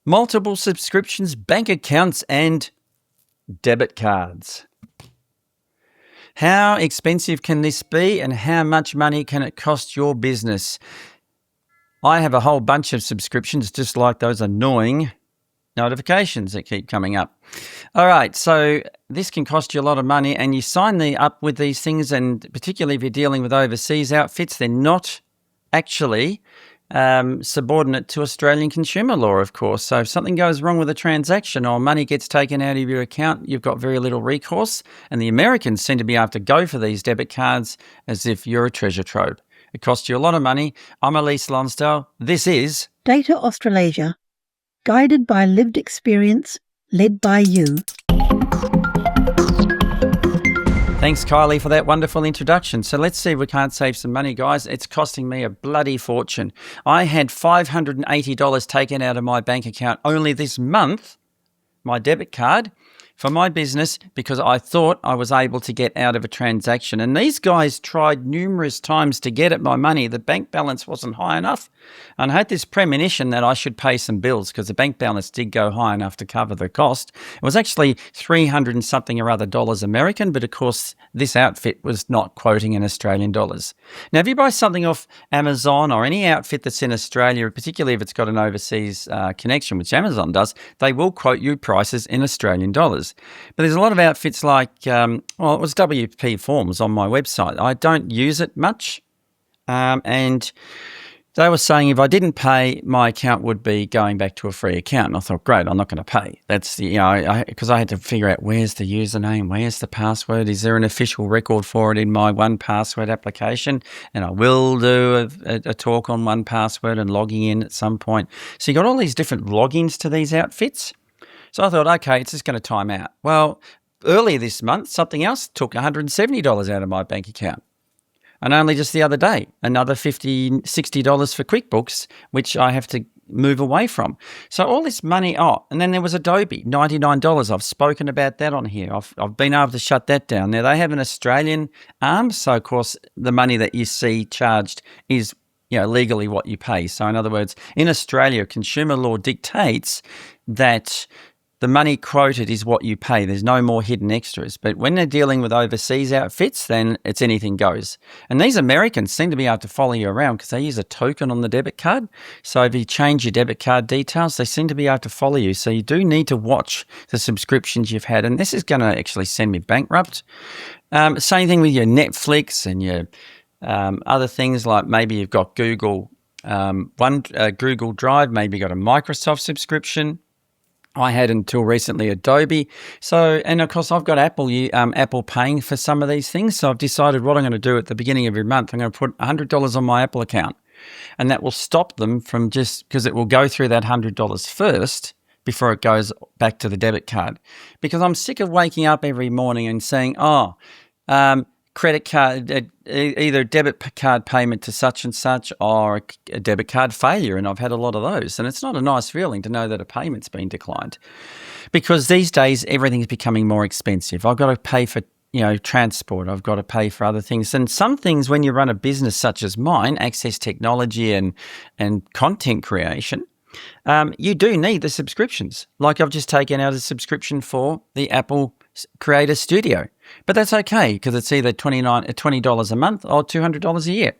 multiple subscriptions, bank accounts, and debit cards. How expensive can this be, and how much money can it cost your business? I have a whole bunch of subscriptions, just like those annoying notifications that keep coming up. All right, so this can cost you a lot of money, and you sign up with these things, and particularly if you're dealing with overseas outfits, they're not actually subordinate to Australian consumer law, of course. So if something goes wrong with a transaction or money gets taken out of your account, you've got very little recourse. And the Americans seem to be able to go for these debit cards as if you're a treasure trove. It costs you a lot of money. I'm Elise Lonsdale. This is Data Australasia, guided by lived experience, led by you. Thanks, Kylie, for that wonderful introduction. So let's see if we can't save some money, guys. It's costing me a bloody fortune. I had $580 taken out of my bank account only this month, my debit card, for my business because I thought I was able to get out of a transaction. And these guys tried numerous times to get at my money. The bank balance wasn't high enough. And I had this premonition that I should pay some bills because the bank balance did go high enough to cover the cost. It was actually 300 and something or other dollars American, but of course this outfit was not quoting in Australian dollars. Now, if you buy something off Amazon or any outfit that's in Australia, particularly if it's got an overseas connection, which Amazon does, they will quote you prices in Australian dollars. But there's a lot of outfits like, it was WP Forms on my website. I don't use it much. And they were saying if I didn't pay, my account would be going back to a free account. And I thought, great, I'm not going to pay. That's, because I had to figure out where's the username, where's the password, is there an official record for it in my 1Password application? And I will do a talk on 1Password and logging in at some point. So you got all these different logins to these outfits. So I thought, okay, it's just going to time out. Well, earlier this month, something else took $170 out of my bank account. And only just the other day, another $50, $60 for QuickBooks, which I have to move away from. So all this money, and then there was Adobe, $99. I've spoken about that on here. I've been able to shut that down. Now, they have an Australian arm, so of course the money that you see charged is legally what you pay. So in other words, in Australia, consumer law dictates that the money quoted is what you pay. There's no more hidden extras. But when they're dealing with overseas outfits, then it's anything goes. And these Americans seem to be able to follow you around because they use a token on the debit card. So if you change your debit card details, they seem to be able to follow you. So you do need to watch the subscriptions you've had. And this is going to actually send me bankrupt. Same thing with your Netflix and your other things, like maybe you've got Google Google Drive, maybe you've got a Microsoft subscription. I had until recently Adobe. So, and of course I've got Apple paying for some of these things. So I've decided what I'm going to do at the beginning of every month. I'm going to put $100 on my Apple account, and that will stop them from because it will go through that $100 first before it goes back to the debit card. Because I'm sick of waking up every morning and saying, credit card, either debit card payment to such and such or a debit card failure. And I've had a lot of those. And it's not a nice feeling to know that a payment's been declined, because these days everything's becoming more expensive. I've got to pay for transport. I've got to pay for other things. And some things, when you run a business such as mine, access technology and content creation, you do need the subscriptions. Like I've just taken out a subscription for the Apple Creator Studio. But that's okay because it's either $20 a month or $200 a year.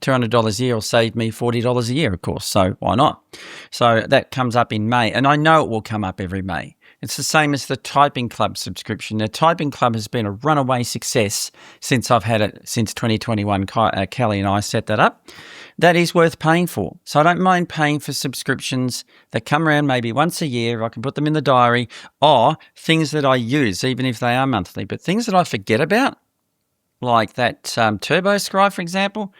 $200 a year will save me $40 a year, of course, so why not? So that comes up in May, and I know it will come up every May. It's the same as the Typing Club subscription. The Typing Club has been a runaway success since I've had it since 2021. Kelly and I set that up. That is worth paying for. So I don't mind paying for subscriptions that come around maybe once a year. I can put them in the diary, or things that I use, even if they are monthly. But things that I forget about, like that Turbo Scribe, for example,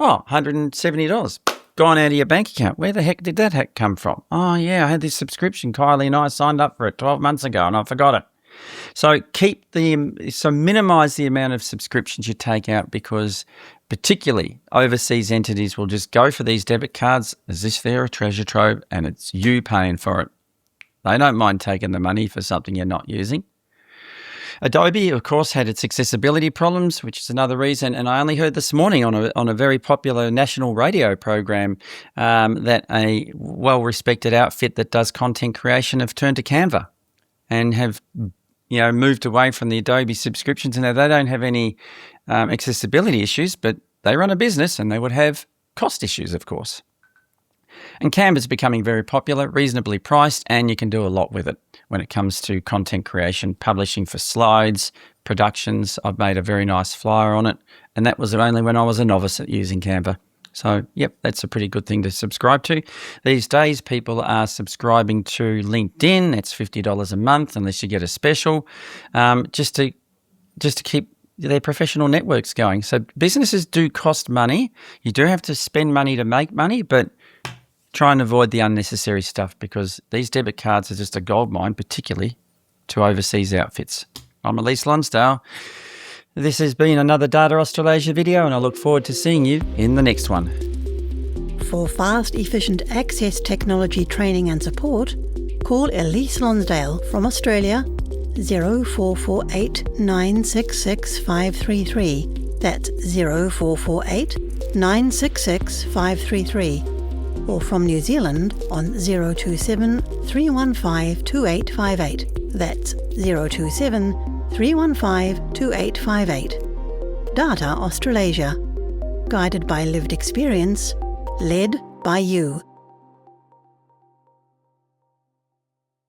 $170. Gone out of your bank account. Where the heck did that come from? Oh, yeah, I had this subscription. Kylie and I signed up for it 12 months ago and I forgot it. So minimize the amount of subscriptions you take out, because particularly overseas entities will just go for these debit cards as if they're a treasure trove and it's you paying for it. They don't mind taking the money for something you're not using. Adobe, of course, had its accessibility problems, which is another reason. And I only heard this morning on a very popular national radio program that a well-respected outfit that does content creation have turned to Canva and have moved away from the Adobe subscriptions. And they don't have any accessibility issues, but they run a business and they would have cost issues, of course. And Canva's becoming very popular, reasonably priced, and you can do a lot with it when it comes to content creation, publishing for slides, productions. I've made a very nice flyer on it, and that was only when I was a novice at using Canva. So, yep, that's a pretty good thing to subscribe to. These days, people are subscribing to LinkedIn. It's $50 a month, unless you get a special, just to keep their professional networks going. So businesses do cost money. You do have to spend money to make money, but try and avoid the unnecessary stuff, because these debit cards are just a goldmine, particularly to overseas outfits. I'm Elise Lonsdale. This has been another Data Australasia video, and I look forward to seeing you in the next one. For fast, efficient access technology training and support, call Elise Lonsdale from Australia 0448 966 533. That's 0448 966 533. Or from New Zealand on 027 315 2858. That's 027 315 2858. Data Australasia. Guided by lived experience, led by you.